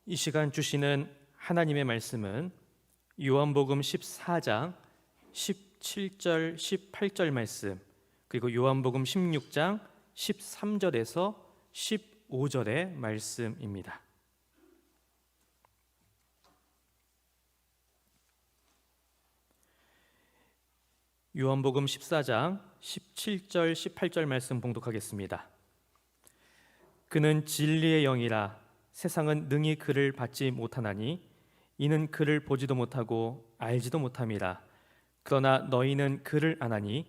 이 시간 주시는 하나님의 말씀은 요한복음 14장 17절 18절 말씀, 그리고 요한복음 16장 13절에서 15절의 말씀입니다. 요한복음 14장 17절 18절 말씀 봉독하겠습니다. 그는 진리의 영이라 세상은 능히 그를 받지 못하나니 이는 그를 보지도 못하고 알지도 못함이라. 그러나 너희는 그를 아나니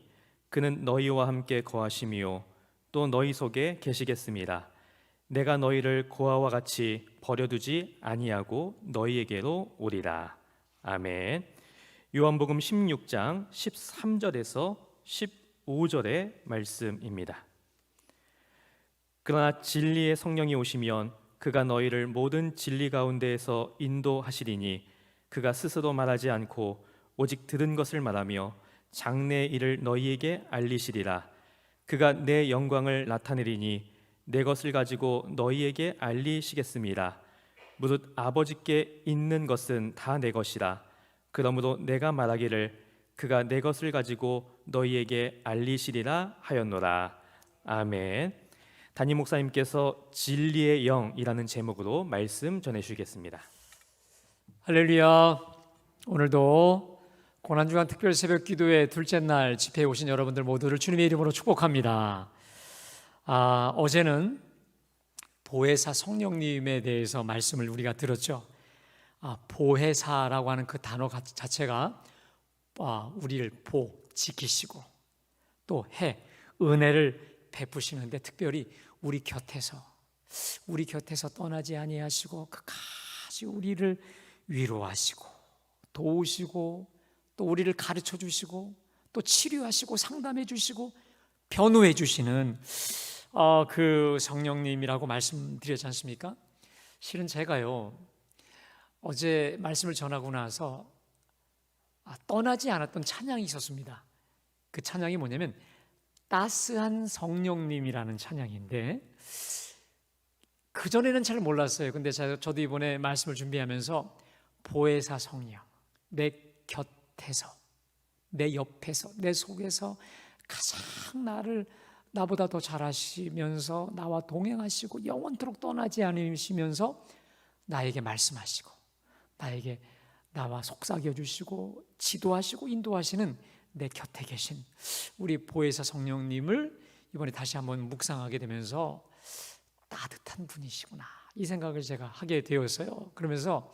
그는 너희와 함께 거하심이요 또 너희 속에 계시겠습니다. 내가 너희를 고아와 같이 버려두지 아니하고 너희에게로 오리라. 아멘. 요한복음 16장 13절에서 15절의 말씀입니다. 그러나 진리의 성령이 오시면 그가 너희를 모든 진리 가운데에서 인도하시리니 그가 스스로 말하지 않고 오직 들은 것을 말하며 장래의 일을 너희에게 알리시리라. 그가 내 영광을 나타내리니 내 것을 가지고 너희에게 알리시겠습니다. 무릇 아버지께 있는 것은 다 내 것이라. 그러므로 내가 말하기를 그가 내 것을 가지고 너희에게 알리시리라 하였노라. 아멘. 담임 목사님께서 진리의 영이라는 제목으로 말씀 전해주시겠습니다. 할렐루야. 오늘도 고난주간 특별 새벽 기도회 둘째 날 집회에 오신 여러분들 모두를 주님의 이름으로 축복합니다. 어제는 보혜사 성령님에 대해서 말씀을 우리가 들었죠. 보혜사라고 하는 그 단어 자체가 우리를 지키시고 또 은혜를 베푸시는데 특별히 우리 곁에서 떠나지 아니하시고 끝까지 우리를 위로하시고 도우시고 또 우리를 가르쳐 주시고 또 치료하시고 상담해 주시고 변호해 주시는 그 성령님이라고 말씀드렸지 않습니까? 실은 제가요 어제 말씀을 전하고 나서 떠나지 않았던 찬양이 있었습니다. 그 찬양이 뭐냐면 따스한 성령님이라는 찬양인데 그전에는 잘 몰랐어요. 근데 저도 이번에 말씀을 준비하면서 보혜사 성령, 내 곁에서, 내 옆에서, 내 속에서 가장 나보다 더 잘하시면서 나와 동행하시고 영원토록 떠나지 않으시면서 나에게 말씀하시고 나와 속삭여 주시고 지도하시고 인도하시는 내 곁에 계신 우리 보혜사 성령님을 이번에 다시 한번 묵상하게 되면서 따뜻한 분이시구나 이 생각을 제가 하게 되었어요. 그러면서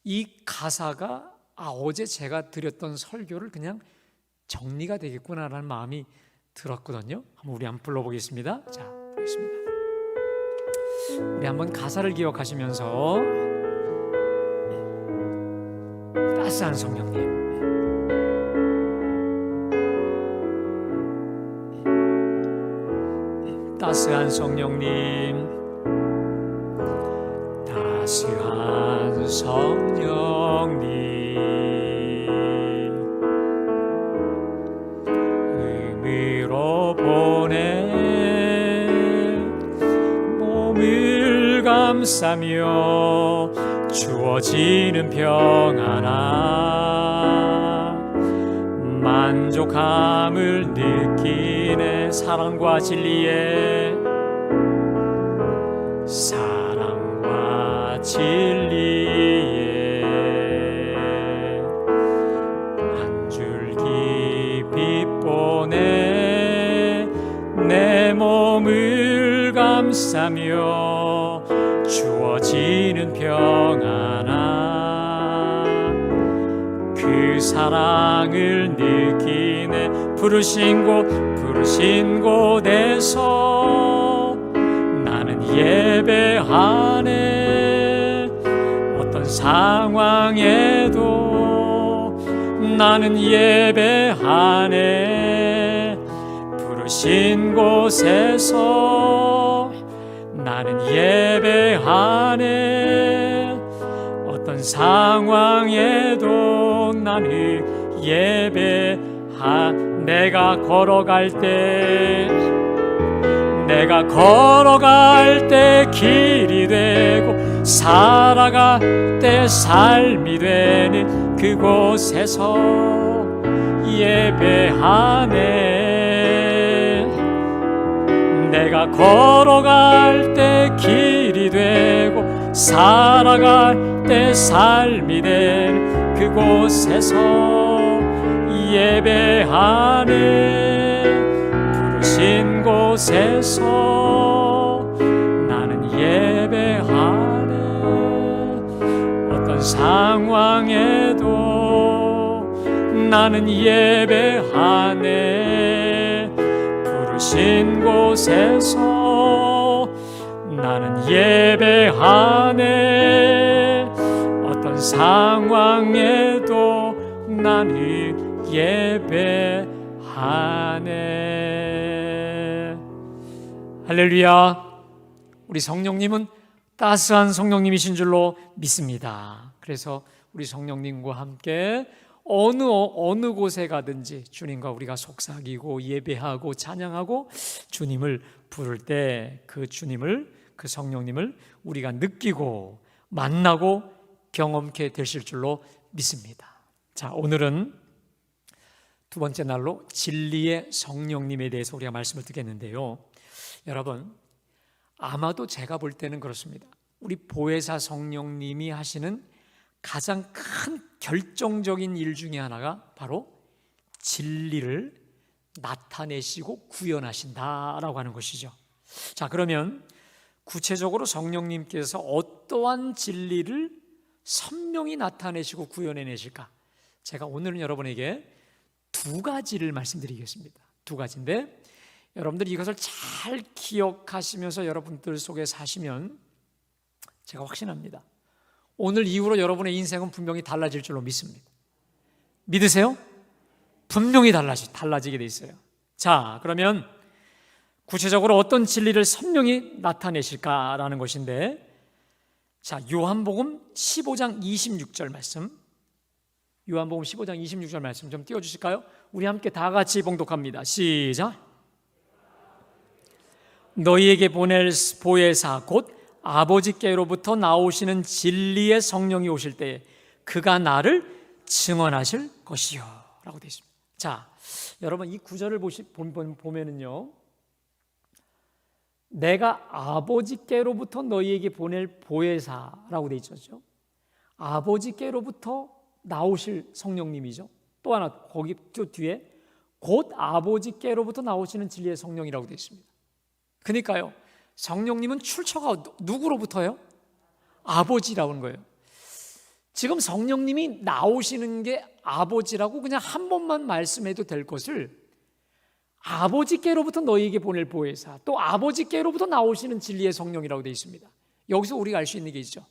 이 가사가 어제 제가 드렸던 설교를 그냥 정리가 되겠구나라는 마음이 들었거든요. 우리 한번 불러보겠습니다. 자, 보겠습니다. 우리 한번 가사를 기억하시면서 따스한 성령님, 따스한 성령님, 따스한 성령님, 의미로 보내 몸을 감싸며 주어지는 평안아 만족함을 느끼네. 사랑과 진리에 한 줄기 빛보내 내 몸을 감싸며 주어지는 평안아 그 사랑을 느끼네. 부르신 곳에서 나는 예배하네. 어떤 상황에도 나는 예배하네. 부르신 곳에서 나는 예배하네. 어떤 상황에도 나는 내가 걸어갈 때 길이 되고 살아갈 때 삶이 되는 그곳에서 예배하네. 내가 걸어갈 때 길이 되고 살아갈 때 삶이 되는 그곳에서 예배하네. 부르신 곳에서 나는 예배하네. 어떤 상황에도 나는 예배하네. 부르신 곳에서 나는 예배하네. 어떤 상황에도 나는 예배하네. 할렐루야. 우리 성령님은 따스한 성령님이신 줄로 믿습니다. 그래서 우리 성령님과 함께 어느 곳에 가든지 주님과 우리가 속삭이고 예배하고 찬양하고 주님을 부를 때 그 주님을, 그 성령님을 우리가 느끼고 만나고 경험케 되실 줄로 믿습니다. 자, 오늘은 두 번째 날로 진리의 성령님에 대해서 우리가 말씀을 듣겠는데요. 여러분, 아마도 제가 볼 때는 그렇습니다. 우리 보혜사 성령님이 하시는 가장 큰 결정적인 일 중에 하나가 바로 진리를 나타내시고 구현하신다라고 하는 것이죠. 자, 그러면 구체적으로 성령님께서 어떠한 진리를 선명히 나타내시고 구현해내실까? 제가 오늘은 여러분에게 두 가지를 말씀드리겠습니다. 두 가지인데 여러분들이 이것을 잘 기억하시면서 여러분들 속에 사시면 제가 확신합니다. 오늘 이후로 여러분의 인생은 분명히 달라질 줄로 믿습니다. 믿으세요? 분명히 달라지게 돼 있어요. 자, 그러면 구체적으로 어떤 진리를 선명히 나타내실까라는 것인데, 자, 요한복음 15장 26절 말씀, 요한복음 15장 26절 말씀 좀 띄워주실까요? 우리 함께 다 같이 봉독합니다. 시작. 너희에게 보낼 보혜사 곧 아버지께로부터 나오시는 진리의 성령이 오실 때에 그가 나를 증언하실 것이요 라고 되어 있습니다. 자, 여러분 이 구절을 보면은요, 내가 아버지께로부터 너희에게 보낼 보혜사라고 되어 있었죠. 아버지께로부터 나오실 성령님이죠. 또 하나 거기 또 뒤에 곧 아버지께로부터 나오시는 진리의 성령이라고 되어 있습니다. 그러니까요, 성령님은 출처가 누구로부터요? 아버지라는 거예요. 지금 성령님이 나오시는 게 아버지라고 그냥 한 번만 말씀해도 될 것을 아버지께로부터 너희에게 보낼 보혜사, 또 아버지께로부터 나오시는 진리의 성령이라고 되어 있습니다. 여기서 우리가 알 수 있는 게 있죠.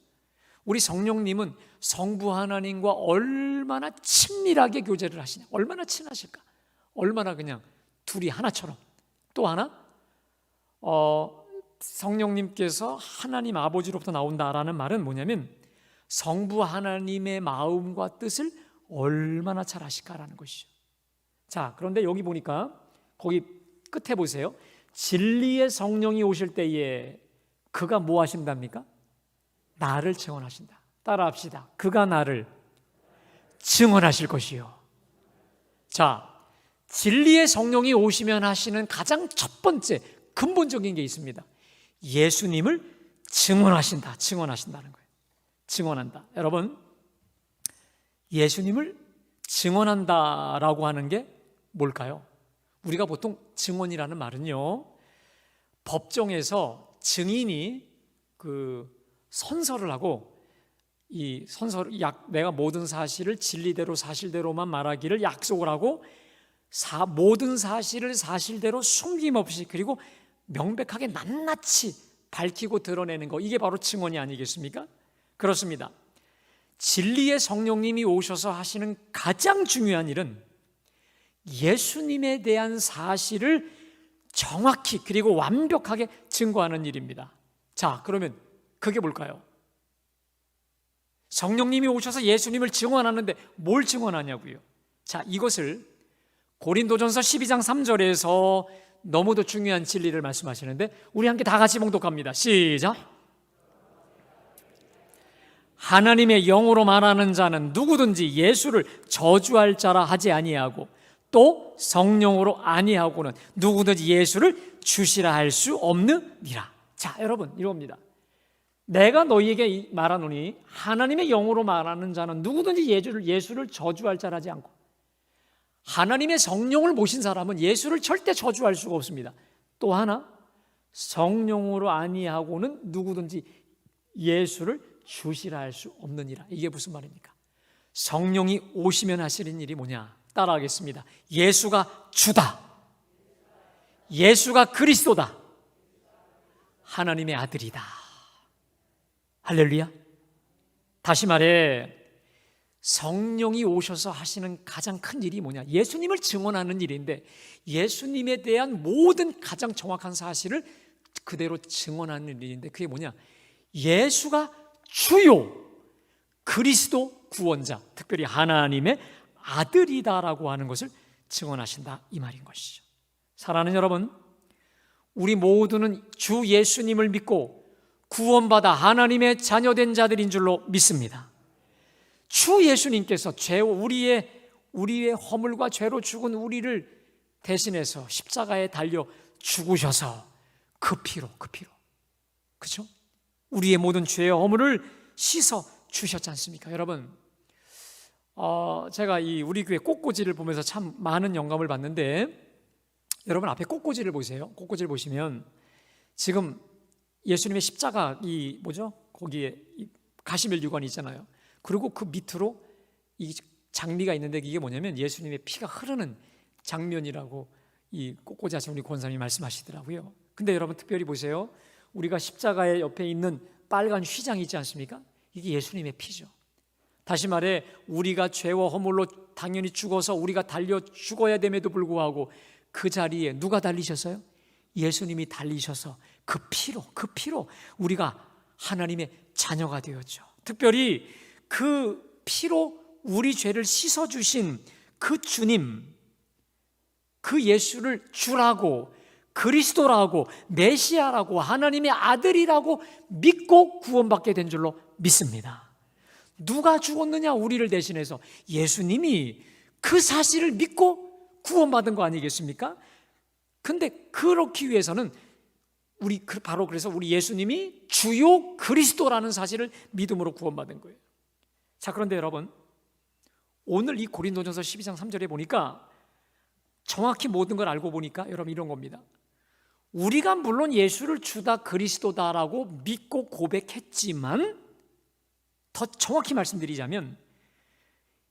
우리 성령님은 성부 하나님과 얼마나 친밀하게 교제를 하시냐, 얼마나 친하실까, 얼마나 그냥 둘이 하나처럼. 또 하나 성령님께서 하나님 아버지로부터 나온다라는 말은 뭐냐면 성부 하나님의 마음과 뜻을 얼마나 잘 아실까라는 것이죠. 자, 그런데 여기 보니까 거기 끝에 보세요. 진리의 성령이 오실 때에 그가 뭐 하신답니까? 나를 증언하신다. 따라합시다. 그가 나를 증언하실 것이요. 자, 진리의 성령이 오시면 하시는 가장 첫 번째 근본적인 게 있습니다. 예수님을 증언하신다는 거예요. 증언한다. 여러분, 예수님을 증언한다라고 하는 게 뭘까요? 우리가 보통 증언이라는 말은요, 법정에서 증인이 그 선서를 하고 이 선서를 내가 모든 사실을 진리대로 사실대로만 말하기를 약속을 하고 모든 사실을 사실대로 숨김없이 그리고 명백하게 낱낱이 밝히고 드러내는 거, 이게 바로 증언이 아니겠습니까? 그렇습니다. 진리의 성령님이 오셔서 하시는 가장 중요한 일은 예수님에 대한 사실을 정확히 그리고 완벽하게 증거하는 일입니다. 자, 그러면 그게 뭘까요? 성령님이 오셔서 예수님을 증언하는데 뭘 증언하냐고요? 자, 이것을 고린도전서 12장 3절에서 너무도 중요한 진리를 말씀하시는데 우리 함께 다 같이 봉독합니다. 시작. 하나님의 영으로 말하는 자는 누구든지 예수를 저주할 자라 하지 아니하고 또 성령으로 아니하고는 누구든지 예수를 주시라 할 수 없느니라. 자, 여러분 이겁니다. 내가 너희에게 말하노니 하나님의 영으로 말하는 자는 누구든지 예수를 저주할 자라 하지 않고, 하나님의 성령을 모신 사람은 예수를 절대 저주할 수가 없습니다. 또 하나, 성령으로 아니하고는 누구든지 예수를 주시라 할 수 없느니라. 이게 무슨 말입니까? 성령이 오시면 하시는 일이 뭐냐? 따라하겠습니다. 예수가 주다, 예수가 그리스도다, 하나님의 아들이다. 할렐루야. 다시 말해, 성령이 오셔서 하시는 가장 큰 일이 뭐냐? 예수님을 증언하는 일인데, 예수님에 대한 모든 가장 정확한 사실을 그대로 증언하는 일인데, 그게 뭐냐? 예수가 주요 그리스도 구원자, 특별히 하나님의 아들이다라고 하는 것을 증언하신다, 이 말인 것이죠. 사랑하는 여러분, 우리 모두는 주 예수님을 믿고 구원받아 하나님의 자녀된 자들인 줄로 믿습니다. 주 예수님께서 우리의 허물과 죄로 죽은 우리를 대신해서 십자가에 달려 죽으셔서 그 피로 그렇죠? 우리의 모든 죄의 허물을 씻어 주셨지 않습니까? 여러분, 제가 우리 교회 꽃꽂이를 보면서 참 많은 영감을 받는데, 여러분 앞에 꽃꽂이를 보세요. 꽃꽂이를 보시면 지금 예수님의 십자가 거기에 가시멜 유관이 있잖아요. 그리고 그 밑으로 이 장미가 있는데, 이게 뭐냐면 예수님의 피가 흐르는 장면이라고 이 꽃꽂이 하신 우리 권사님이 말씀하시더라고요. 근데 여러분 특별히 보세요. 우리가 십자가의 옆에 있는 빨간 휘장이 있지 않습니까? 이게 예수님의 피죠. 다시 말해, 우리가 죄와 허물로 당연히 죽어서 우리가 달려 죽어야 됨에도 불구하고 그 자리에 누가 달리셨어요? 예수님이 달리셔서 그 피로 우리가 하나님의 자녀가 되었죠. 특별히 그 피로 우리 죄를 씻어주신 그 주님, 그 예수를 주라고, 그리스도라고, 메시아라고, 하나님의 아들이라고 믿고 구원받게 된 줄로 믿습니다. 누가 죽었느냐? 우리를 대신해서 예수님이 그 사실을 믿고 구원받은 거 아니겠습니까? 근데 그렇기 위해서는 그래서 우리 예수님이 주요 그리스도라는 사실을 믿음으로 구원받은 거예요. 자, 그런데 여러분, 오늘 이 고린도전서 12장 3절에 보니까 정확히 모든 걸 알고 보니까 여러분 이런 겁니다. 우리가 물론 예수를 주다 그리스도다라고 믿고 고백했지만, 더 정확히 말씀드리자면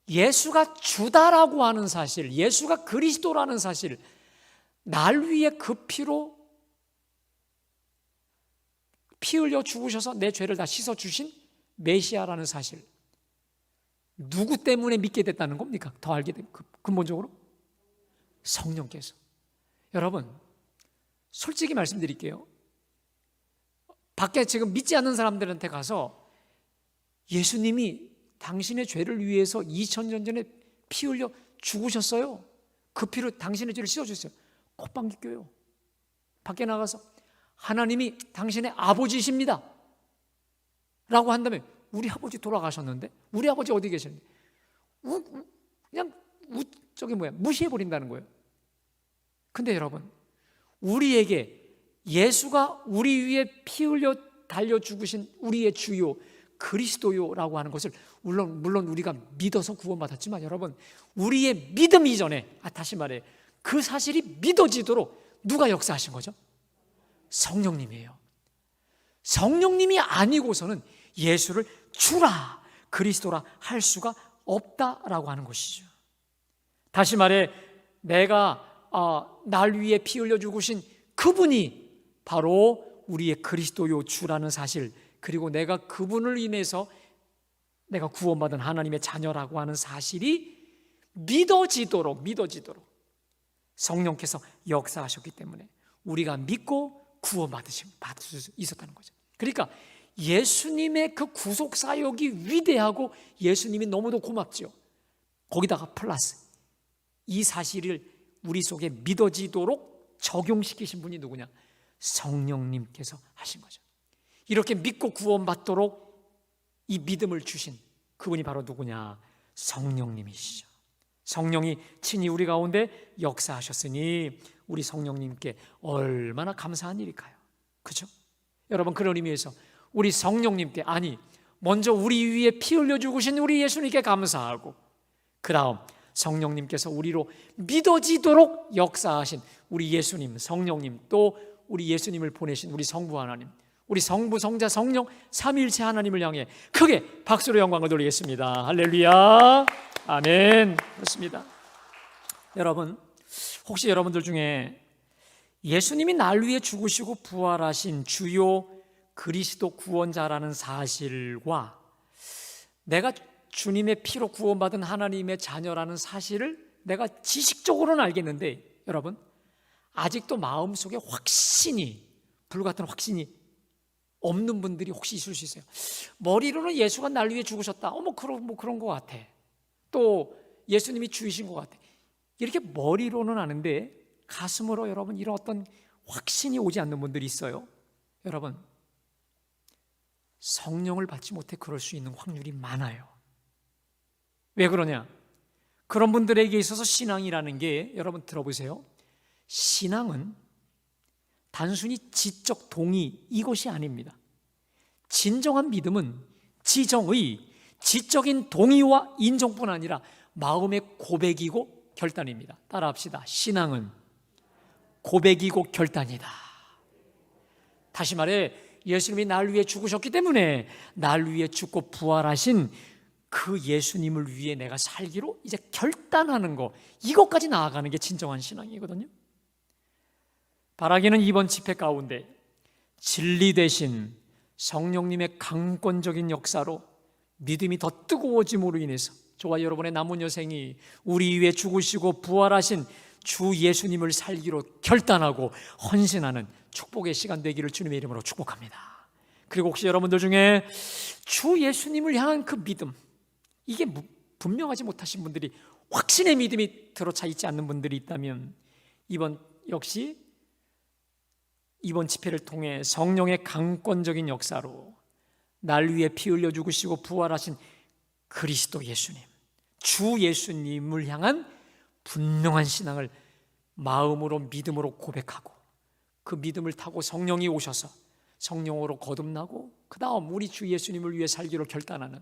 예수가 주다라고 하는 사실, 예수가 그리스도라는 사실, 날 위해 그 피로 피 흘려 죽으셔서 내 죄를 다 씻어주신 메시아라는 사실, 누구 때문에 믿게 됐다는 겁니까? 더 알게 된 근본적으로 성령께서. 여러분 솔직히 말씀드릴게요. 밖에 지금 믿지 않는 사람들한테 가서 예수님이 당신의 죄를 위해서 2000년 전에 피 흘려 죽으셨어요, 그 피로 당신의 죄를 씻어주셨어요, 콧방귀 껴요. 밖에 나가서 하나님이 당신의 아버지십니다 라고 한다면, 우리 아버지 돌아가셨는데, 우리 아버지 어디 계셨는데, 그냥 무시해버린다는 거예요. 근데 여러분, 우리에게 예수가 우리 위에 피 흘려 달려 죽으신 우리의 주요 그리스도요라고 하는 것을 물론 우리가 믿어서 구원받았지만, 여러분 우리의 믿음 이전에, 다시 말해, 그 사실이 믿어지도록 누가 역사하신 거죠? 성령님이에요. 성령님이 아니고서는 예수를 주라, 그리스도라 할 수가 없다라고 하는 것이죠. 다시 말해, 내가 날 위해 피 흘려 죽으신 그분이 바로 우리의 그리스도요 주라는 사실, 그리고 내가 그분을 인해서 내가 구원받은 하나님의 자녀라고 하는 사실이 믿어지도록 성령께서 역사하셨기 때문에 우리가 믿고 구원받을 수 있었다는 거죠. 그러니까 예수님의 그 구속 사역이 위대하고 예수님이 너무도 고맙죠. 거기다가 플러스 이 사실을 우리 속에 믿어지도록 적용시키신 분이 누구냐? 성령님께서 하신 거죠. 이렇게 믿고 구원받도록 이 믿음을 주신 그분이 바로 누구냐? 성령님이시죠. 성령이 친히 우리 가운데 역사하셨으니 우리 성령님께 얼마나 감사한 일일까요? 그죠? 여러분, 그런 의미에서 우리 성령님께, 아니 먼저 우리 위에 피 흘려 죽으신 우리 예수님께 감사하고, 그 다음 성령님께서 우리로 믿어지도록 역사하신 우리 예수님, 성령님, 또 우리 예수님을 보내신 우리 성부 하나님, 우리 성부, 성자, 성령 삼위일체 하나님을 향해 크게 박수로 영광을 돌리겠습니다. 할렐루야, 아멘. 그렇습니다. 여러분, 혹시 여러분들 중에 예수님이 날 위해 죽으시고 부활하신 주요 그리스도 구원자라는 사실과 내가 주님의 피로 구원받은 하나님의 자녀라는 사실을 내가 지식적으로는 알겠는데, 여러분, 아직도 마음속에 확신이, 불같은 확신이 없는 분들이 혹시 있을 수 있어요. 머리로는 예수가 날 위해 죽으셨다, 그런 것 같아, 또 예수님이 주이신 것 같아, 이렇게 머리로는 아는데 가슴으로 여러분 이런 어떤 확신이 오지 않는 분들이 있어요. 여러분, 성령을 받지 못해 그럴 수 있는 확률이 많아요. 왜 그러냐? 그런 분들에게 있어서 신앙이라는 게, 여러분 들어보세요, 신앙은 단순히 지적 동의 이것이 아닙니다. 진정한 믿음은 지적인 동의와 인정뿐 아니라 마음의 고백이고 결단입니다. 따라합시다. 신앙은 고백이고 결단이다. 다시 말해, 예수님이 날 위해 죽으셨기 때문에 날 위해 죽고 부활하신 그 예수님을 위해 내가 살기로 이제 결단하는 거, 이것까지 나아가는 게 진정한 신앙이거든요. 바라기는 이번 집회 가운데 진리 대신 성령님의 강권적인 역사로 믿음이 더 뜨거워짐으로 인해서 저와 여러분의 남은 여생이 우리 위해 죽으시고 부활하신 주 예수님을 살기로 결단하고 헌신하는 축복의 시간 되기를 주님의 이름으로 축복합니다. 그리고 혹시 여러분들 중에 주 예수님을 향한 그 믿음, 이게 분명하지 못하신 분들이, 확신의 믿음이 들어차 있지 않는 분들이 있다면, 이번 집회를 통해 성령의 강권적인 역사로 날 위해 피 흘려 죽으시고 부활하신 그리스도 예수님, 주 예수님을 향한 분명한 신앙을 마음으로, 믿음으로 고백하고, 그 믿음을 타고 성령이 오셔서 성령으로 거듭나고, 그 다음 우리 주 예수님을 위해 살기로 결단하는,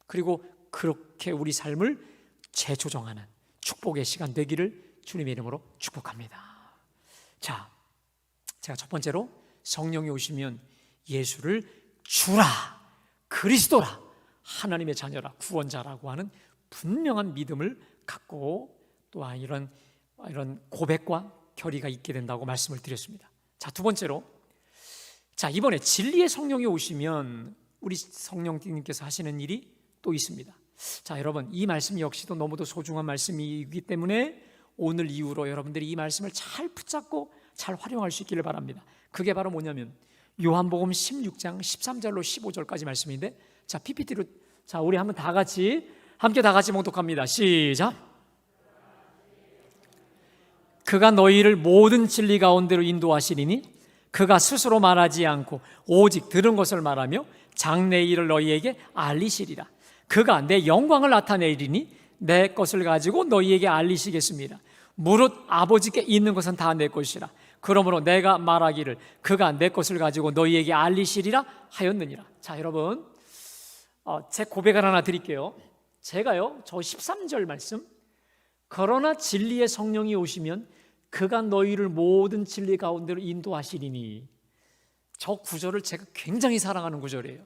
그리고 그렇게 우리 삶을 재조정하는 축복의 시간 되기를 주님의 이름으로 축복합니다. 자, 제가 첫 번째로 성령이 오시면 예수를 주라, 그리스도라, 하나님의 자녀라, 구원자라고 하는 분명한 믿음을 갖고 또한 이런 고백과 결의가 있게 된다고 말씀을 드렸습니다. 자, 두 번째로, 자, 이번에 진리의 성령이 오시면 우리 성령님께서 하시는 일이 또 있습니다. 자, 여러분, 이 말씀 역시도 너무도 소중한 말씀이기 때문에 오늘 이후로 여러분들이 이 말씀을 잘 붙잡고 잘 활용할 수 있기를 바랍니다. 그게 바로 뭐냐면 요한복음 16장 13절로 15절까지 말씀인데, 자, PPT로, 자, 우리 한번 다 같이 봉독합니다. 시작. 그가 너희를 모든 진리 가운데로 인도하시리니 그가 스스로 말하지 않고 오직 들은 것을 말하며 장래의 일을 너희에게 알리시리라. 그가 내 영광을 나타내리니 내 것을 가지고 너희에게 알리시겠습니다. 무릇 아버지께 있는 것은 다 내 것이라. 그러므로 내가 말하기를 그가 내 것을 가지고 너희에게 알리시리라 하였느니라. 자, 여러분, 제 고백을 하나 드릴게요. 제가요, 저 13절 말씀, 그러나 진리의 성령이 오시면 그가 너희를 모든 진리 가운데로 인도하시리니, 저 구절을 제가 굉장히 사랑하는 구절이에요.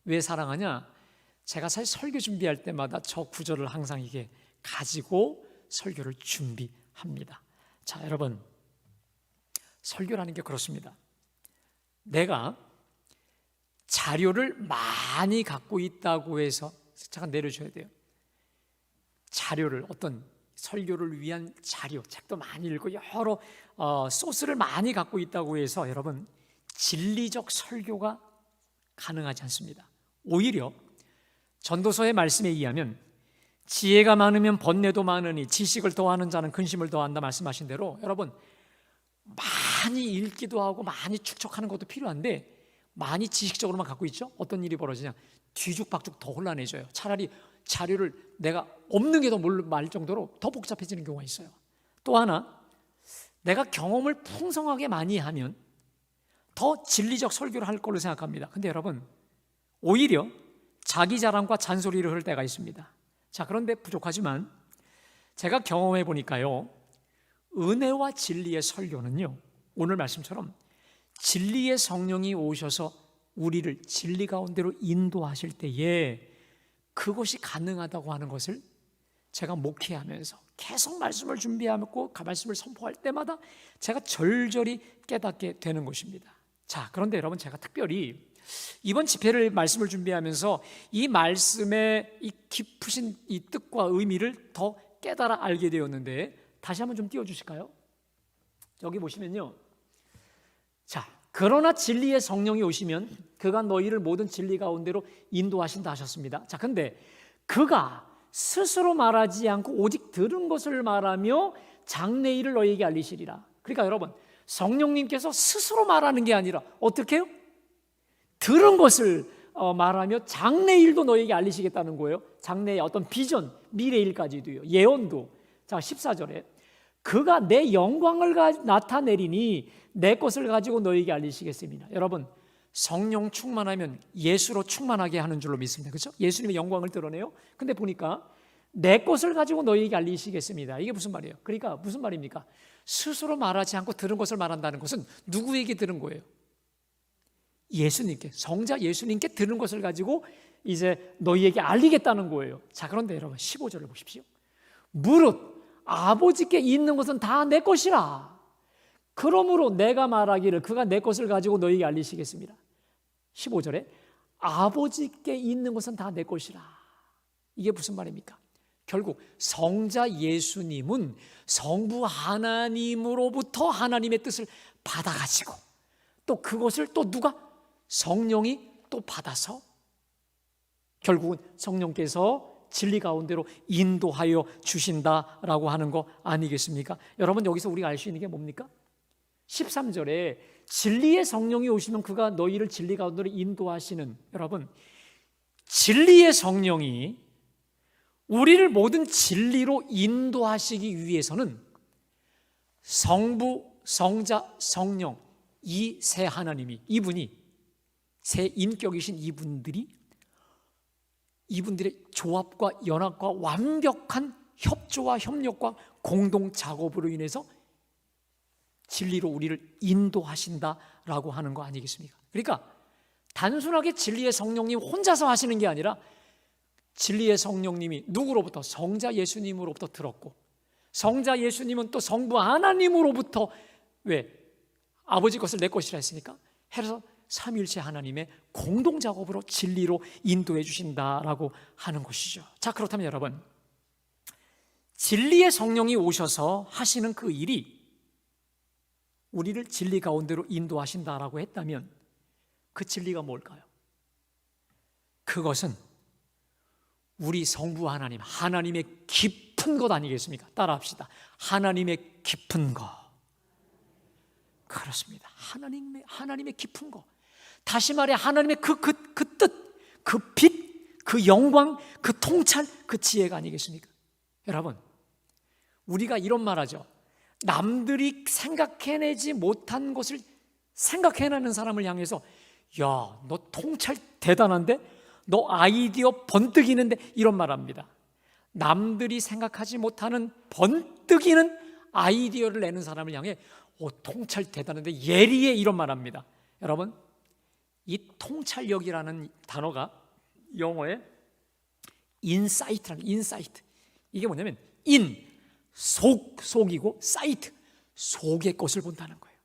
왜 사랑하냐? 제가 사실 설교 준비할 때마다 저 구절을 항상 이게 가지고 설교를 준비합니다. 자, 여러분, 설교라는 게 그렇습니다. 내가 자료를 많이 갖고 있다고 해서, 잠깐 내려줘야 돼요. 자료를, 어떤 설교를 위한 자료, 책도 많이 읽고 여러 소스를 많이 갖고 있다고 해서 여러분, 진리적 설교가 가능하지 않습니다. 오히려 전도서의 말씀에 의하면 지혜가 많으면 번뇌도 많으니 지식을 더하는 자는 근심을 더한다 말씀하신 대로, 여러분, 많이 읽기도 하고 많이 축적하는 것도 필요한데 많이 지식적으로만 갖고 있죠. 어떤 일이 벌어지냐, 뒤죽박죽 더 혼란해져요. 차라리 자료를 내가 없는 게 더 말 정도로 더 복잡해지는 경우가 있어요. 또 하나, 내가 경험을 풍성하게 많이 하면 더 진리적 설교를 할 걸로 생각합니다. 근데 여러분, 오히려 자기 자랑과 잔소리를 할 때가 있습니다. 자, 그런데 부족하지만 제가 경험해 보니까요, 은혜와 진리의 설교는요, 오늘 말씀처럼 진리의 성령이 오셔서 우리를 진리 가운데로 인도하실 때에 그것이 가능하다고 하는 것을 제가 목회하면서 계속 말씀을 준비하고 말씀을 선포할 때마다 제가 절절히 깨닫게 되는 것입니다. 자, 그런데 여러분, 제가 특별히 이번 집회를 말씀을 준비하면서 이 말씀의 이 깊으신 이 뜻과 의미를 더 깨달아 알게 되었는데, 다시 한번 좀 띄워주실까요? 여기 보시면요, 자, 그러나 진리의 성령이 오시면 그가 너희를 모든 진리 가운데로 인도하신다 하셨습니다. 자, 근데 그가 스스로 말하지 않고 오직 들은 것을 말하며 장래일을 너희에게 알리시리라. 그러니까 여러분, 성령님께서 스스로 말하는 게 아니라 어떻게 해요? 들은 것을 말하며 장래일도 너희에게 알리시겠다는 거예요. 장래의 어떤 비전, 미래일까지도요, 예언도. 자, 14절에 그가 내 영광을 나타내리니 내 것을 가지고 너희에게 알리시겠습니다. 여러분, 성령 충만하면 예수로 충만하게 하는 줄로 믿습니다. 그렇죠? 예수님의 영광을 드러내요. 근데 보니까 내 것을 가지고 너희에게 알리시겠습니다. 이게 무슨 말이에요? 그러니까 무슨 말입니까? 스스로 말하지 않고 들은 것을 말한다는 것은 누구에게 들은 거예요? 예수님께, 성자 예수님께 들은 것을 가지고 이제 너희에게 알리겠다는 거예요. 자, 그런데 여러분 15절을 보십시오. 무릇 아버지께 있는 것은 다 내 것이라. 그러므로 내가 말하기를 그가 내 것을 가지고 너희에게 알리시겠습니다. 15절에 아버지께 있는 것은 다 내 것이라. 이게 무슨 말입니까? 결국 성자 예수님은 성부 하나님으로부터 하나님의 뜻을 받아가지고 또 그것을 또 누가? 성령이 또 받아서 결국은 성령께서 진리 가운데로 인도하여 주신다라고 하는 거 아니겠습니까? 여러분, 여기서 우리가 알 수 있는 게 뭡니까? 13절에 진리의 성령이 오시면 그가 너희를 진리 가운데로 인도하시는, 여러분, 진리의 성령이 우리를 모든 진리로 인도하시기 위해서는 성부, 성자, 성령, 이 세 하나님이, 이분이 세 인격이신 이분들의 조합과 연합과 완벽한 협조와 협력과 공동 작업으로 인해서 진리로 우리를 인도하신다라고 하는 거 아니겠습니까? 그러니까 단순하게 진리의 성령님 혼자서 하시는 게 아니라 진리의 성령님이 누구로부터? 성자 예수님으로부터 들었고, 성자 예수님은 또 성부 하나님으로부터 왜? 아버지 것을 내 것이라 했으니까 해서 삼위일체 하나님의 공동작업으로 진리로 인도해 주신다라고 하는 것이죠. 자, 그렇다면 여러분, 진리의 성령이 오셔서 하시는 그 일이 우리를 진리 가운데로 인도하신다라고 했다면 그 진리가 뭘까요? 그것은 우리 성부 하나님, 하나님의 깊은 것 아니겠습니까? 따라합시다. 하나님의 깊은 것. 그렇습니다. 하나님의 깊은 것. 다시 말해 하나님의 그 뜻, 그 빛, 그 영광, 그 통찰, 그 지혜가 아니겠습니까? 여러분, 우리가 이런 말하죠. 남들이 생각해내지 못한 것을 생각해내는 사람을 향해서 야, 너 통찰 대단한데? 너 아이디어 번뜩이는데? 이런 말합니다. 남들이 생각하지 못하는 번뜩이는 아이디어를 내는 사람을 향해 통찰 대단한데 예리해, 이런 말합니다. 여러분, 이 통찰력이라는 단어가 영어에 인사이트라는, 인사이트, 이게 뭐냐면 속이고 사이트, 속의 것을 본다는 거예요.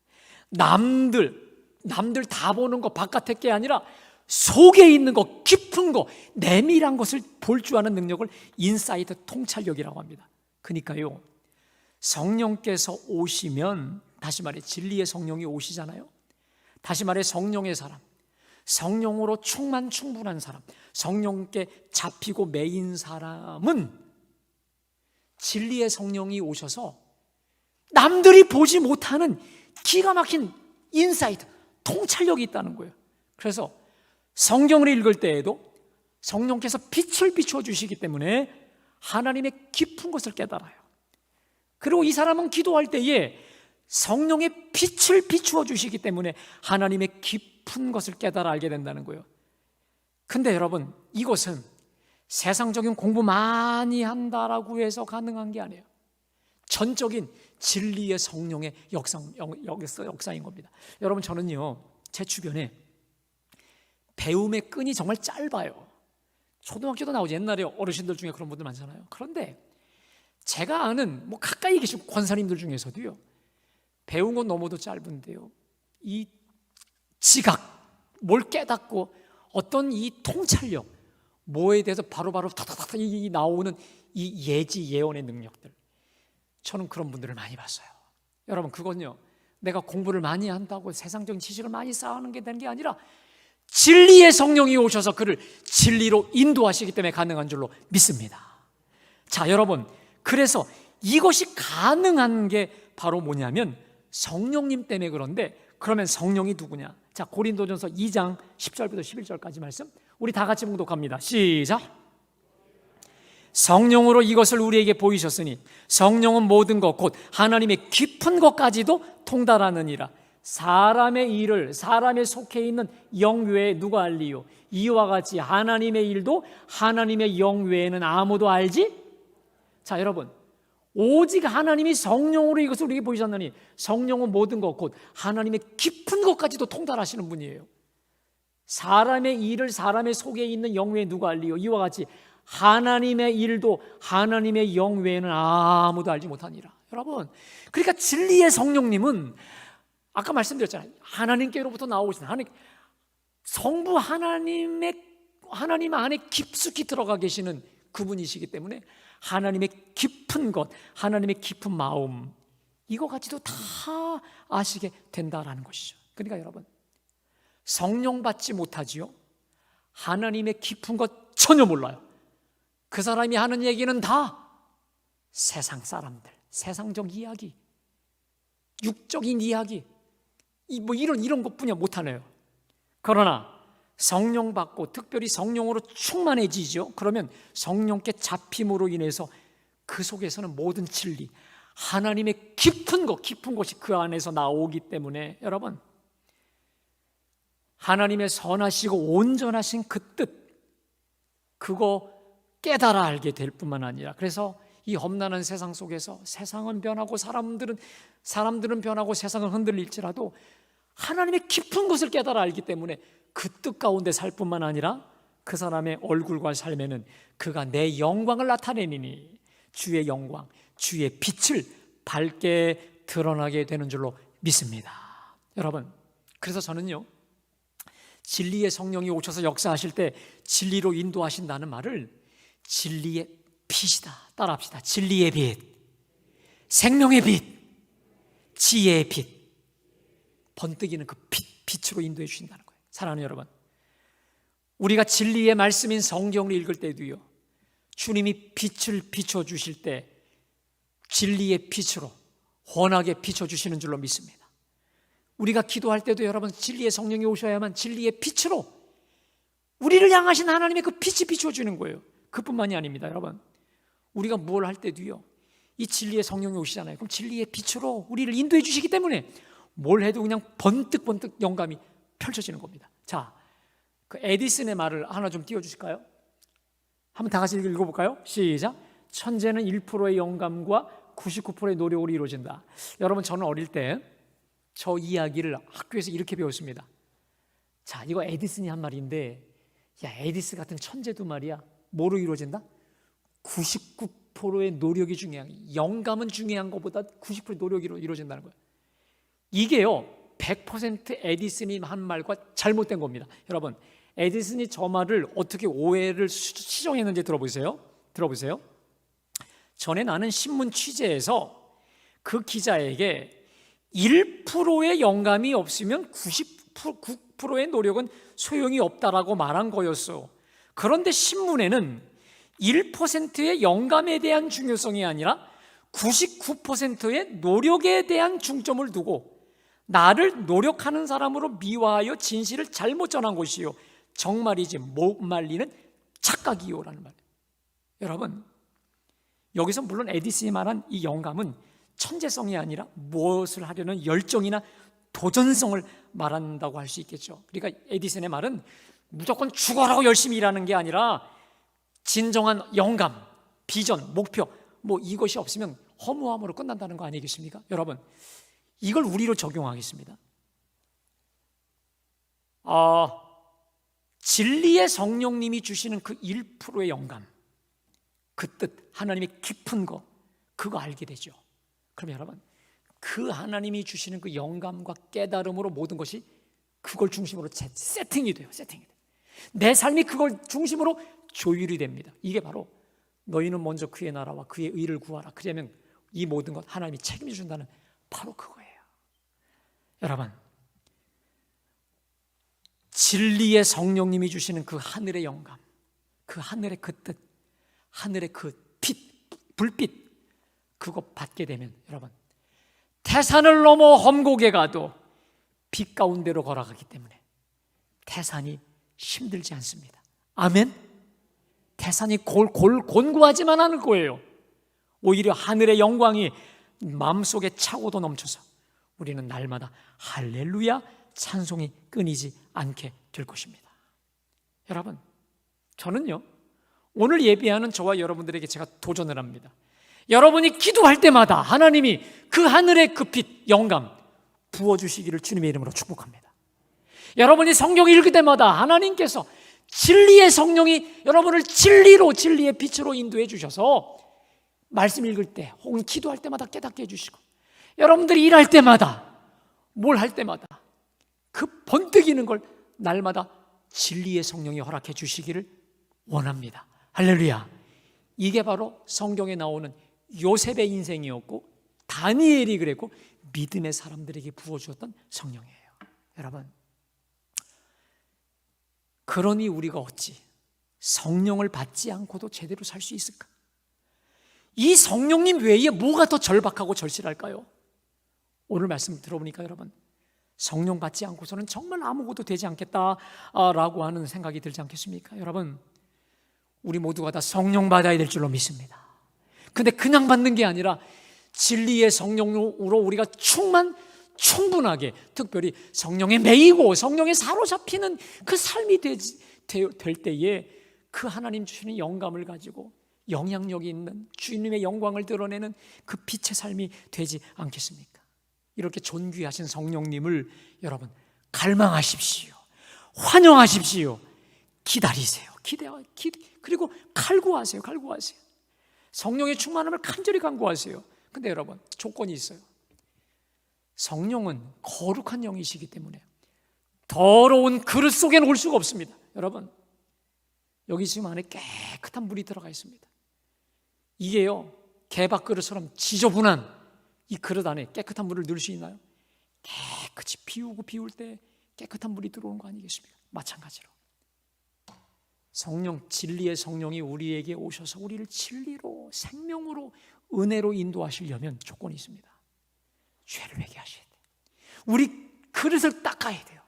남들 다 보는 거 바깥의 게 아니라 속에 있는 거, 깊은 거, 내밀한 것을 볼 줄 아는 능력을 인사이트, 통찰력이라고 합니다. 그러니까요, 성령께서 오시면, 다시 말해 진리의 성령이 오시잖아요. 다시 말해 성령의 사람, 성령으로 충분한 사람, 성령께 잡히고 매인 사람은 진리의 성령이 오셔서 남들이 보지 못하는 기가 막힌 인사이트, 통찰력이 있다는 거예요. 그래서 성경을 읽을 때에도 성령께서 빛을 비추어 주시기 때문에 하나님의 깊은 것을 깨달아요. 그리고 이 사람은 기도할 때에 성령의 빛을 비추어 주시기 때문에 하나님의 깊은 것을 깨달아 알게 된다는 거예요. 근데 여러분, 이것은 세상적인 공부 많이 한다라고 해서 가능한 게 아니에요. 전적인 진리의 성령의 역사인 겁니다. 여러분, 저는요, 제 주변에 배움의 끈이 정말 짧아요. 초등학교도 나오지, 옛날에 어르신들 중에 그런 분들 많잖아요. 그런데 제가 아는 가까이 계신 권사님들 중에서도요, 배운 건 너무도 짧은데요, 이 지각, 뭘 깨닫고 어떤 이 통찰력, 뭐에 대해서 바로바로 탁탁탁 나오는 이 예지 예언의 능력들, 저는 그런 분들을 많이 봤어요. 여러분, 그건요, 내가 공부를 많이 한다고 세상적인 지식을 많이 쌓는 게 되는 게 아니라 진리의 성령이 오셔서 그를 진리로 인도하시기 때문에 가능한 줄로 믿습니다. 자, 여러분, 그래서 이것이 가능한 게 바로 뭐냐면 성령님 때문에. 그런데 그러면 성령이 누구냐? 자, 고린도전서 2장 10절부터 11절까지 말씀 우리 다 같이 봉독합니다. 시작. 성령으로 이것을 우리에게 보이셨으니 성령은 모든 것 곧 하나님의 깊은 것까지도 통달하느니라. 사람의 일을 사람에 속해 있는 영 외에 누가 알리요? 이와 같이 하나님의 일도 하나님의 영 외에는 아무도 알지? 자, 여러분, 오직 하나님이 성령으로 이것을 우리에게 보이셨느니 성령은 모든 것 곧 하나님의 깊은 것까지도 통달하시는 분이에요. 사람의 일을 사람의 속에 있는 영 외에 누가 알리요? 이와 같이 하나님의 일도 하나님의 영 외에는 아무도 알지 못하니라. 여러분, 그러니까 진리의 성령님은 아까 말씀드렸잖아요. 하나님께로부터 나오신 성부 하나님 안에 깊숙이 들어가 계시는 그분이시기 때문에 하나님의 깊은 것, 하나님의 깊은 마음, 이거까지도 다 아시게 된다라는 것이죠. 그러니까 여러분, 성령 받지 못하지요, 하나님의 깊은 것 전혀 몰라요. 그 사람이 하는 얘기는 다 세상 사람들, 세상적 이야기, 육적인 이야기, 이런 것뿐이야 못하네요. 그러나 성령 받고 특별히 성령으로 충만해지죠. 그러면 성령께 잡힘으로 인해서 그 속에서는 모든 진리, 하나님의 깊은 것이 그 안에서 나오기 때문에 여러분, 하나님의 선하시고 온전하신 그 뜻, 그거 깨달아 알게 될 뿐만 아니라, 그래서 이 험난한 세상 속에서 세상은 변하고 사람들은 변하고 세상은 흔들릴지라도 하나님의 깊은 것을 깨달아 알기 때문에 그 뜻 가운데 살 뿐만 아니라 그 사람의 얼굴과 삶에는 그가 내 영광을 나타내니 주의 영광, 주의 빛을 밝게 드러나게 되는 줄로 믿습니다. 여러분, 그래서 저는요, 진리의 성령이 오셔서 역사하실 때 진리로 인도하신다는 말을 진리의 빛이다, 따라합시다. 진리의 빛, 생명의 빛, 지혜의 빛, 번뜩이는 그 빛으로 인도해 주신다는 거예요. 사랑하는 여러분, 우리가 진리의 말씀인 성경을 읽을 때도요, 주님이 빛을 비춰주실 때 진리의 빛으로 환하게 비춰주시는 줄로 믿습니다. 우리가 기도할 때도 여러분, 진리의 성령이 오셔야만 진리의 빛으로 우리를 향하신 하나님의 그 빛이 비춰주는 거예요. 그뿐만이 아닙니다. 여러분, 우리가 뭘 할 때도요, 이 진리의 성령이 오시잖아요. 그럼 진리의 빛으로 우리를 인도해 주시기 때문에 뭘 해도 그냥 번뜩번뜩 영감이 펼쳐지는 겁니다. 자, 그 에디슨의 말을 하나 좀 띄워주실까요? 한번 다 같이 읽어볼까요? 시작. 천재는 1%의 영감과 99%의 노력으로 이루어진다. 여러분, 저는 어릴 때 저 이야기를 학교에서 이렇게 배웠습니다. 자, 이거 에디슨이 한 말인데, 야, 에디슨 같은 천재도 말이야, 뭐로 이루어진다? 99%의 노력이 중요한, 영감은 중요한 것보다 90%의 노력으로 이루어진다는 거예요. 이게요, 100% 에디슨이 한 말과 잘못된 겁니다. 여러분, 에디슨이 저 말을 어떻게 오해를 시정했는지 들어보세요. 전에 나는 신문 취재에서 그 기자에게 1%의 영감이 없으면 99%의 노력은 소용이 없다라고 말한 거였어. 그런데 신문에는 1%의 영감에 대한 중요성이 아니라 99%의 노력에 대한 중점을 두고 나를 노력하는 사람으로 미화하여 진실을 잘못 전한 것이요 정말이지 못 말리는 착각이요라는 말이에요. 여러분, 여기서 물론 에디슨이 말한 이 영감은 천재성이 아니라 무엇을 하려는 열정이나 도전성을 말한다고 할 수 있겠죠. 그러니까 에디슨의 말은 무조건 죽어라고 열심히 일하는 게 아니라 진정한 영감, 비전, 목표 이것이 없으면 허무함으로 끝난다는 거 아니겠습니까? 여러분, 이걸 우리로 적용하겠습니다. 진리의 성령님이 주시는 그 1%의 영감, 그 뜻, 하나님의 깊은 거, 그거 알게 되죠. 그럼 여러분, 그 하나님이 주시는 그 영감과 깨달음으로 모든 것이 그걸 중심으로 세팅이 돼요. 내 삶이 그걸 중심으로 조율이 됩니다. 이게 바로 너희는 먼저 그의 나라와 그의 의를 구하라. 그러면 이 모든 것 하나님이 책임져 준다는 바로 그거예요. 여러분, 진리의 성령님이 주시는 그 하늘의 영감, 그 하늘의 그 뜻, 하늘의 그 빛, 불빛, 그거 받게 되면 여러분, 태산을 넘어 험곡에 가도 빛 가운데로 걸어가기 때문에 태산이 힘들지 않습니다. 아멘? 태산이 곤고하지만 않을 거예요. 오히려 하늘의 영광이 마음속에 차고도 넘쳐서 우리는 날마다 할렐루야 찬송이 끊이지 않게 될 것입니다. 여러분, 저는요, 오늘 예배하는 저와 여러분들에게 제가 도전을 합니다. 여러분이 기도할 때마다 하나님이 그 하늘의 그 빛, 영감 부어주시기를 주님의 이름으로 축복합니다. 여러분이 성경 읽을 때마다 하나님께서 진리의 성령이 여러분을 진리로, 진리의 빛으로 인도해 주셔서 말씀 읽을 때 혹은 기도할 때마다 깨닫게 해주시고, 여러분들이 일할 때마다, 뭘 할 때마다 그 번뜩이는 걸 날마다 진리의 성령이 허락해 주시기를 원합니다. 할렐루야. 이게 바로 성경에 나오는 요셉의 인생이었고, 다니엘이 그랬고, 믿음의 사람들에게 부어주었던 성령이에요. 여러분, 그러니 우리가 어찌 성령을 받지 않고도 제대로 살 수 있을까? 이 성령님 외에 뭐가 더 절박하고 절실할까요? 오늘 말씀 들어보니까 여러분, 성령 받지 않고서는 정말 아무것도 되지 않겠다라고 하는 생각이 들지 않겠습니까? 여러분, 우리 모두가 다 성령 받아야 될 줄로 믿습니다. 근데 그냥 받는 게 아니라 진리의 성령으로 우리가 충분하게, 특별히 성령에 매이고 성령에 사로잡히는 그 삶이 될 때에 그 하나님 주시는 영감을 가지고 영향력이 있는 주님의 영광을 드러내는 그 빛의 삶이 되지 않겠습니까? 이렇게 존귀하신 성령님을 여러분 갈망하십시오. 환영하십시오. 기다리세요. 그리고 갈구하세요. 성령의 충만함을 간절히 간구하세요. 근데 여러분, 조건이 있어요. 성령은 거룩한 영이시기 때문에 더러운 그릇 속에는 올 수가 없습니다. 여러분, 여기 지금 안에 깨끗한 물이 들어가 있습니다. 이게요, 개밥 그릇처럼 지저분한 이 그릇 안에 깨끗한 물을 넣을 수 있나요? 깨끗이 비울 때 깨끗한 물이 들어오는 거 아니겠습니까? 마찬가지로 성령, 진리의 성령이 우리에게 오셔서 우리를 진리로, 생명으로, 은혜로 인도하시려면 조건이 있습니다. 죄를 회개하셔야 돼요. 우리 그릇을 닦아야 돼요.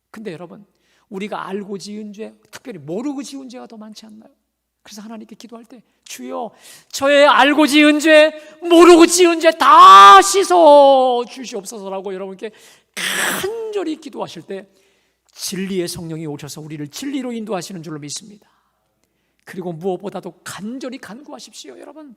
근데 여러분, 우리가 알고 지은 죄, 특별히 모르고 지은 죄가 더 많지 않나요? 그래서 하나님께 기도할 때, 주여, 저의 알고 지은 죄, 모르고 지은 죄 다 씻어 주시옵소서라고 여러분께 간절히 기도하실 때 진리의 성령이 오셔서 우리를 진리로 인도하시는 줄로 믿습니다. 그리고 무엇보다도 간절히 간구하십시오. 여러분,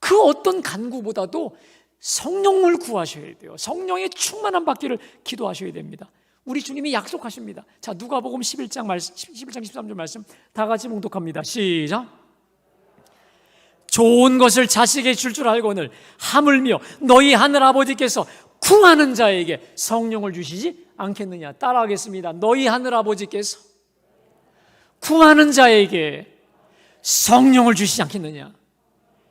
그 어떤 간구보다도 성령을 구하셔야 돼요. 성령의 충만함 받기를 기도하셔야 됩니다. 우리 주님이 약속하십니다. 자, 누가복음 11장 13절 말씀 다 같이 봉독합니다. 시작. 좋은 것을 자식에게 줄 알고는 하물며 너희 하늘 아버지께서 구하는 자에게 성령을 주시지 않겠느냐. 따라하겠습니다. 너희 하늘 아버지께서 구하는 자에게 성령을 주시지 않겠느냐.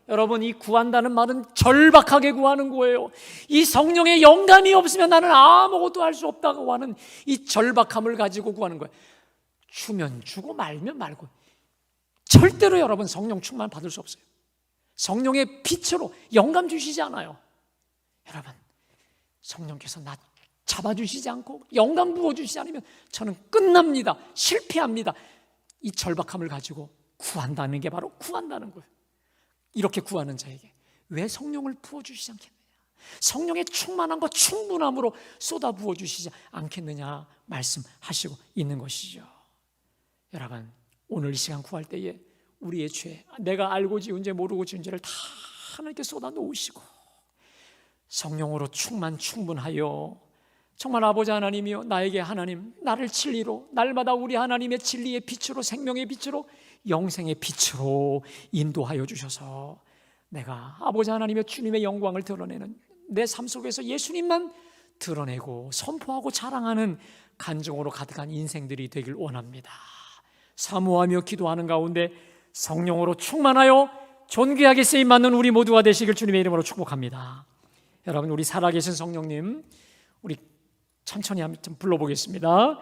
여러분, 이 구한다는 말은 절박하게 구하는 거예요. 이 성령의 영감이 없으면 나는 아무것도 할 수 없다고 하는 이 절박함을 가지고 구하는 거예요. 주면 주고 말면 말고. 절대로 여러분 성령 충만 받을 수 없어요. 성령의 빛으로 영감 주시지 않아요. 여러분, 성령께서 나 잡아주시지 않고 영감 부어주시지 않으면 저는 끝납니다. 실패합니다. 이 절박함을 가지고 구한다는 게 바로 구한다는 거예요. 이렇게 구하는 자에게 왜 성령을 부어주시지 않겠느냐, 성령의 충만함과 충분함으로 쏟아 부어주시지 않겠느냐 말씀하시고 있는 것이죠. 여러분, 오늘 이 시간 구할 때에 우리의 죄, 내가 알고 지은 죄 모르고 지은 죄를 다 하나님께 쏟아 놓으시고 성령으로 충분하여 정말 아버지 하나님이여, 나에게 하나님, 나를 진리로, 날마다 우리 하나님의 진리의 빛으로, 생명의 빛으로, 영생의 빛으로 인도하여 주셔서 내가 아버지 하나님의 주님의 영광을 드러내는 내 삶 속에서 예수님만 드러내고 선포하고 자랑하는 간증으로 가득한 인생들이 되길 원합니다. 사모하며 기도하는 가운데 성령으로 충만하여 존귀하게 쓰임받는 우리 모두가 되시길 주님의 이름으로 축복합니다. 여러분, 우리 살아계신 성령님, 우리 천천히 한번 불러보겠습니다.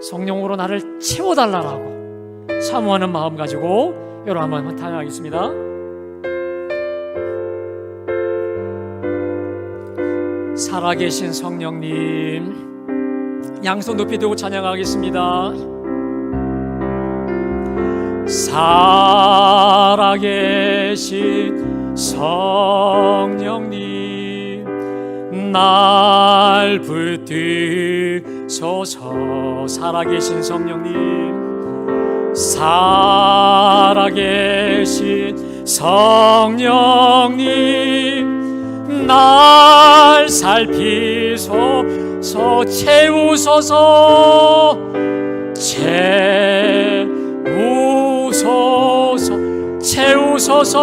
성령으로 나를 채워달라고 사모하는 마음 가지고 여러분 한번 찬양하겠습니다. 살아계신 성령님, 양손 높이 들고 찬양하겠습니다. 살아계신 성령님, 날 붙드소서. 살아계신 성령님, 살아계신 성령님, 날 살피소서. 채우소서, 채우소서,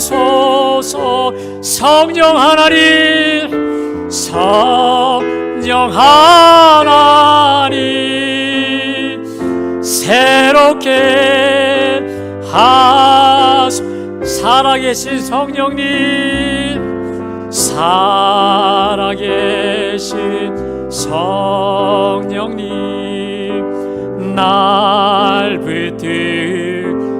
채우소서. 성령 하나님, 성령 하나님, 새롭게 하소서. 살아계신 성령님, 살아계신 성령님, 날 붙드소서.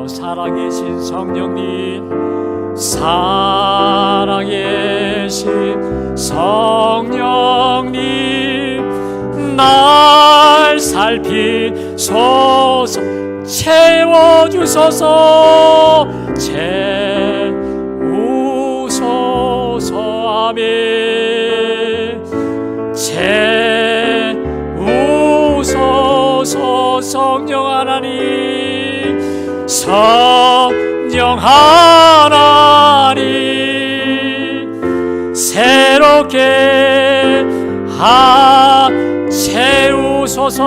살아계신 성령님, 살아계신 성령님, 날 살피소서. 채워주소서, 채우소서. 아멘. 채우소서. 성령 하나님, 성령 하나님, 새롭게 채우소서.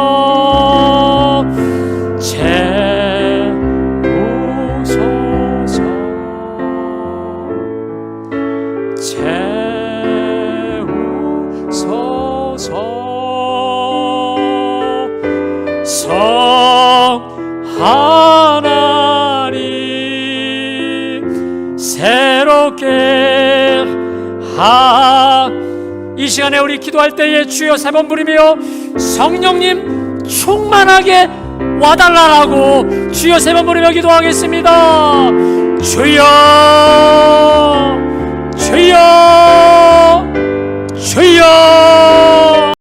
채우소서, 채우소서. 성 하나님, 새롭게 이 시간에 우리 기도할 때에 주여 세 번 부르며 성령님 충만하게 와달라라고 주여 세 번 부르며 기도하겠습니다. 주여, 주여, 주여.